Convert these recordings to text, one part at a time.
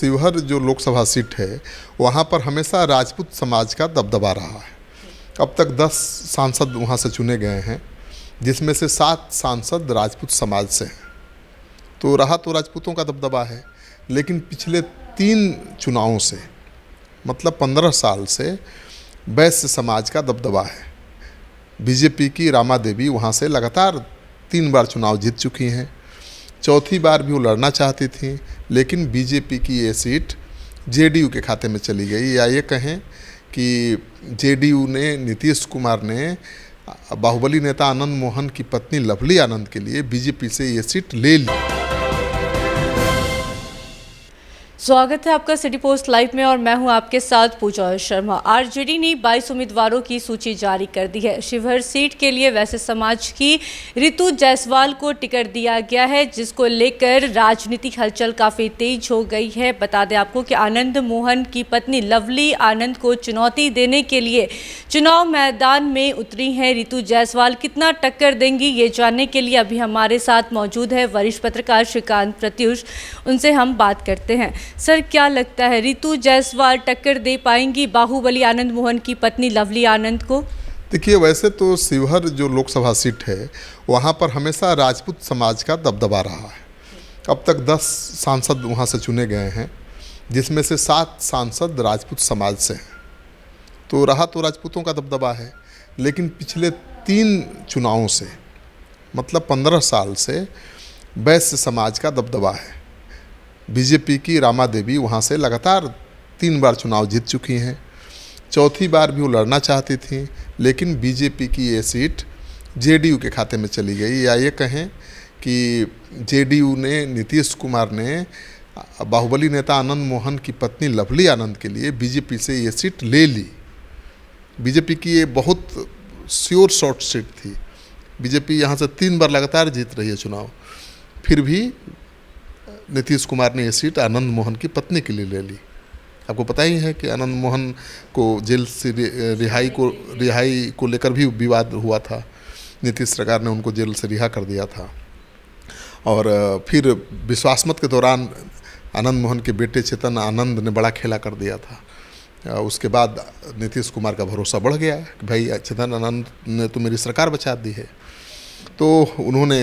शिवहर जो लोकसभा सीट है वहाँ पर हमेशा राजपूत समाज का दबदबा रहा है। अब तक 10 सांसद वहाँ से चुने गए हैं, जिसमें से 7 सांसद राजपूत समाज से हैं। तो रहा तो राजपूतों का दबदबा है, लेकिन पिछले 3 चुनावों से मतलब 15 साल से वैश्य समाज का दबदबा है। बीजेपी की रामा देवी वहाँ से लगातार 3 बार चुनाव जीत चुकी हैं। चौथी बार भी वो लड़ना चाहती थी, लेकिन बीजेपी की ये सीट जेडीयू के खाते में चली गई, या ये कहें कि जेडीयू ने, नीतीश कुमार ने बाहुबली नेता आनंद मोहन की पत्नी लवली आनंद के लिए बीजेपी से ये सीट ले ली। स्वागत है आपका सिटी पोस्ट लाइव में और मैं हूं आपके साथ पूजा शर्मा। आरजेडी ने 22 उम्मीदवारों की सूची जारी कर दी है। शिवहर सीट के लिए वैश्य समाज की रितु जायसवाल को टिकट दिया गया है, जिसको लेकर राजनीतिक हलचल काफ़ी तेज हो गई है। बता दें आपको कि आनंद मोहन की पत्नी लवली आनंद को चुनौती देने के लिए चुनाव मैदान में उतरी हैं रितु जायसवाल। कितना टक्कर देंगी ये जानने के लिए अभी हमारे साथ मौजूद है वरिष्ठ पत्रकार श्रीकांत प्रत्युष। उनसे हम बात करते हैं। सर, क्या लगता है रितु जायसवाल टक्कर दे पाएंगी बाहुबली आनंद मोहन की पत्नी लवली आनंद को? देखिए, वैसे तो शिवहर जो लोकसभा सीट है वहाँ पर हमेशा राजपूत समाज का दबदबा रहा है। अब तक 10 सांसद वहाँ से चुने गए हैं, जिसमें से 7 सांसद राजपूत समाज से हैं। तो रहा तो राजपूतों का दबदबा है, लेकिन पिछले 3 चुनावों से मतलब 15 साल से वैश्य समाज का दबदबा है। बीजेपी की रामा देवी वहाँ से लगातार 3 बार चुनाव जीत चुकी हैं। चौथी बार भी वो लड़ना चाहती थी, लेकिन बीजेपी की ये सीट जेडीयू के खाते में चली गई, या ये कहें कि जेडीयू ने, नीतीश कुमार ने बाहुबली नेता आनंद मोहन की पत्नी लवली आनंद के लिए बीजेपी से ये सीट ले ली। बीजेपी की ये बहुत श्योर शॉट सीट थी। बीजेपी यहाँ से 3 बार लगातार जीत रही है चुनाव, फिर भी नीतीश कुमार ने ये सीट आनंद मोहन की पत्नी के लिए ले ली। आपको पता ही है कि आनंद मोहन को जेल से रिहाई को लेकर भी विवाद हुआ था। नीतीश सरकार ने उनको जेल से रिहा कर दिया था, और फिर विश्वास मत के दौरान आनंद मोहन के बेटे चेतन आनंद ने बड़ा खेला कर दिया था। उसके बाद नीतीश कुमार का भरोसा बढ़ गया कि भाई चेतन आनंद ने तो मेरी सरकार बचा दी है, तो उन्होंने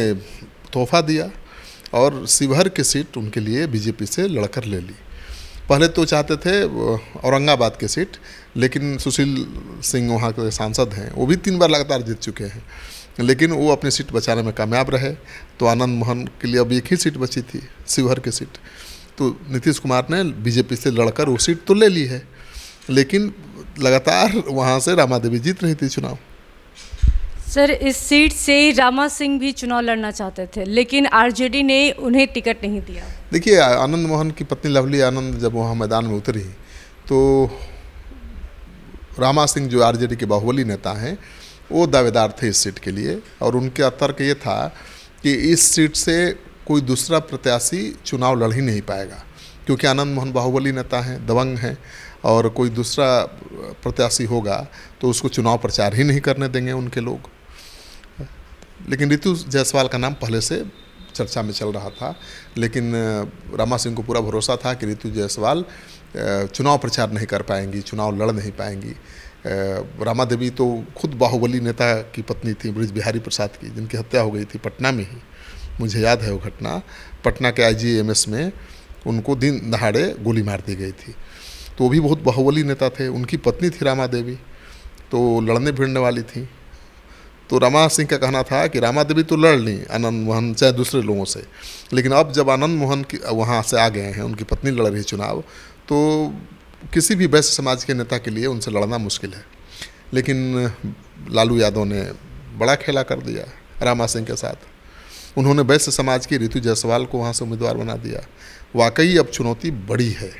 तोहफा दिया और शिवहर की सीट उनके लिए बीजेपी से लड़कर ले ली। पहले तो चाहते थे औरंगाबाद की सीट, लेकिन सुशील सिंह वहाँ के सांसद हैं, वो भी 3 बार लगातार जीत चुके हैं, लेकिन वो अपनी सीट बचाने में कामयाब रहे। तो आनंद मोहन के लिए अब एक ही सीट बची थी, शिवहर की सीट। तो नीतीश कुमार ने बीजेपी से लड़कर वो सीट तो ले ली है, लेकिन लगातार वहाँ से रामा देवी जीत रही थी चुनाव। सर, इस सीट से रामा सिंह भी चुनाव लड़ना चाहते थे, लेकिन आरजेडी ने उन्हें टिकट नहीं दिया। देखिए, आनंद मोहन की पत्नी लवली आनंद जब वहाँ मैदान में उतरी, तो रामा सिंह जो आरजेडी के बाहुबली नेता हैं, वो दावेदार थे इस सीट के लिए, और उनका तर्क ये था कि इस सीट से कोई दूसरा प्रत्याशी चुनाव लड़ ही नहीं पाएगा, क्योंकि आनंद मोहन बाहुबली नेता हैं, दबंग हैं, और कोई दूसरा प्रत्याशी होगा तो उसको चुनाव प्रचार ही नहीं करने देंगे उनके लोग। लेकिन रितु जायसवाल का नाम पहले से चर्चा में चल रहा था, लेकिन रामा सिंह को पूरा भरोसा था कि रितु जायसवाल चुनाव प्रचार नहीं कर पाएंगी, चुनाव लड़ नहीं पाएंगी। रामा देवी तो खुद बाहुबली नेता की पत्नी थी, बृज बिहारी प्रसाद की, जिनकी हत्या हो गई थी पटना में ही। मुझे याद है वो घटना, पटना के IGMS में उनको दिन दहाड़े गोली मार दी गई थी। तो वो भी बहुत बाहुबली नेता थे। उनकी पत्नी थी रामा देवी, तो लड़ने भिड़ने वाली थी। तो रामा सिंह का कहना था कि रामा देवी तो लड़ ली आनंद मोहन चाहे दूसरे लोगों से, लेकिन अब जब आनंद मोहन की वहाँ से आ गए हैं, उनकी पत्नी लड़ रही चुनाव, तो किसी भी वैश्य समाज के नेता के लिए उनसे लड़ना मुश्किल है। लेकिन लालू यादव ने बड़ा खेला कर दिया रामा सिंह के साथ। उन्होंने वैश्य समाज की रितु जायसवाल को वहाँ से उम्मीदवार बना दिया। वाकई अब चुनौती बड़ी है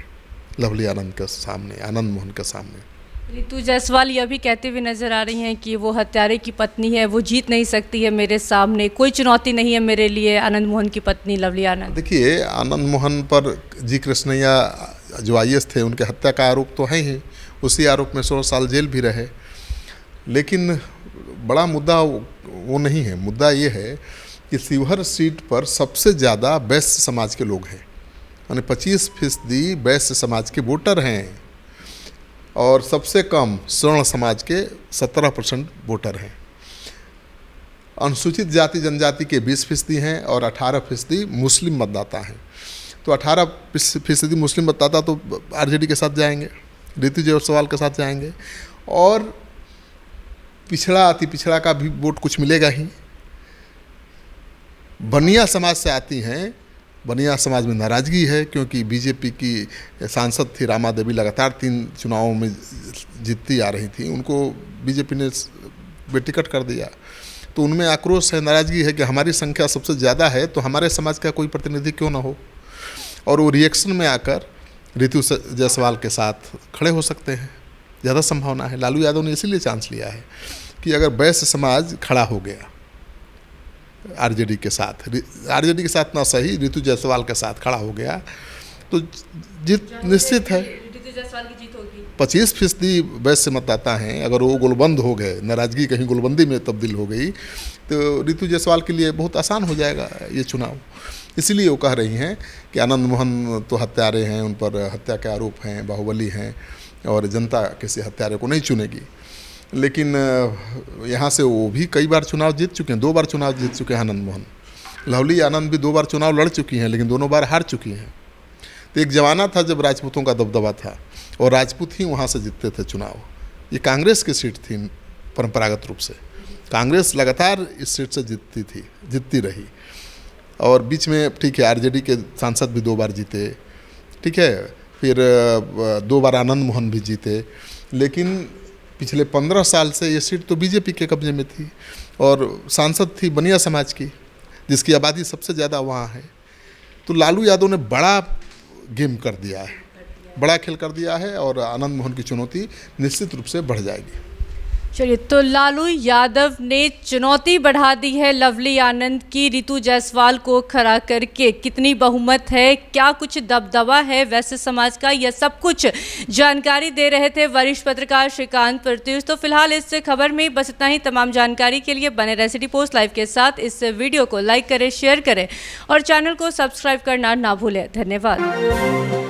लवली आनंद के सामने, आनंद मोहन के सामने। रितु जायसवाल यह भी कहते हुए नजर आ रही हैं कि वो हत्यारे की पत्नी है, वो जीत नहीं सकती है मेरे सामने, कोई चुनौती नहीं है मेरे लिए आनंद मोहन की पत्नी लवली आनंद। देखिए, आनंद मोहन पर जी कृष्णैया जो IAS थे, उनके हत्या का आरोप तो है ही, उसी आरोप में 16 साल जेल भी रहे। लेकिन बड़ा मुद्दा वो नहीं है। मुद्दा ये है कि शिवहर सीट पर सबसे ज़्यादा वैश्य समाज के लोग हैं। यानी 25% वैश्य समाज के वोटर हैं और सबसे कम स्वर्ण समाज के 17% वोटर हैं। अनुसूचित जाति जनजाति के 20% हैं और 18% मुस्लिम मतदाता हैं। तो 18% मुस्लिम मतदाता तो आरजेडी के साथ जाएंगे, ऋतु जायसवाल के साथ जाएंगे, और पिछड़ा अति पिछड़ा का भी वोट कुछ मिलेगा ही। बनिया समाज से आती हैं, बनिया समाज में नाराज़गी है क्योंकि बीजेपी की सांसद थी रामा देवी, लगातार 3 चुनावों में जीतती आ रही थी, उनको बीजेपी ने बेटिकट कर दिया। तो उनमें आक्रोश है, नाराज़गी है कि हमारी संख्या सबसे ज़्यादा है तो हमारे समाज का कोई प्रतिनिधि क्यों ना हो। और वो रिएक्शन में आकर ऋतु जायसवाल के साथ खड़े हो सकते हैं, ज़्यादा संभावना है। लालू यादव ने इसीलिए चांस लिया है कि अगर वैश्य समाज खड़ा हो गया आरजेडी के साथ, आरजेडी के साथ ना सही ऋतु जायसवाल के साथ खड़ा हो गया तो जीत निश्चित है। ऋतु जायसवाल की जीत होगी। 25% वैश्य मतदाता हैं, अगर वो गोलबंद हो गए, नाराज़गी कहीं गोलबंदी में तब्दील हो गई तो ऋतु जायसवाल के लिए बहुत आसान हो जाएगा ये चुनाव। इसीलिए वो कह रही हैं कि आनंद मोहन तो हत्यारे हैं, उन पर हत्या के आरोप हैं, बाहुबली हैं और जनता किसी हत्यारे को नहीं चुनेगी। लेकिन यहाँ से वो भी कई बार चुनाव जीत चुके हैं, 2 बार चुनाव जीत चुके हैं आनंद मोहन। लवली आनंद भी 2 बार चुनाव लड़ चुकी हैं लेकिन दोनों बार हार चुकी हैं। तो एक ज़माना था जब राजपूतों का दबदबा था और राजपूत ही वहाँ से जीतते थे चुनाव। ये कांग्रेस की सीट थी परंपरागत रूप से, कांग्रेस लगातार इस सीट से जीतती रही। और बीच में ठीक है आरजेडी के सांसद भी 2 बार जीते, ठीक है, फिर 2 बार आनंद मोहन भी जीते, लेकिन पिछले 15 साल से ये सीट तो बीजेपी के कब्जे में थी और सांसद थी बनिया समाज की, जिसकी आबादी सबसे ज़्यादा वहाँ है। तो लालू यादव ने बड़ा गेम कर दिया है, बड़ा खेल कर दिया है और आनंद मोहन की चुनौती निश्चित रूप से बढ़ जाएगी। चलिए, तो लालू यादव ने चुनौती बढ़ा दी है लवली आनंद की ऋतु जायसवाल को खड़ा करके। कितनी बहुमत है, क्या कुछ दबदबा है वैश्य समाज का, यह सब कुछ जानकारी दे रहे थे वरिष्ठ पत्रकार श्रीकांत प्रत्युष। तो फिलहाल इस खबर में बस इतना ही। तमाम जानकारी के लिए बने रहे सिटी पोस्ट लाइव के साथ। इस वीडियो को लाइक करें, शेयर करें और चैनल को सब्सक्राइब करना ना भूलें। धन्यवाद।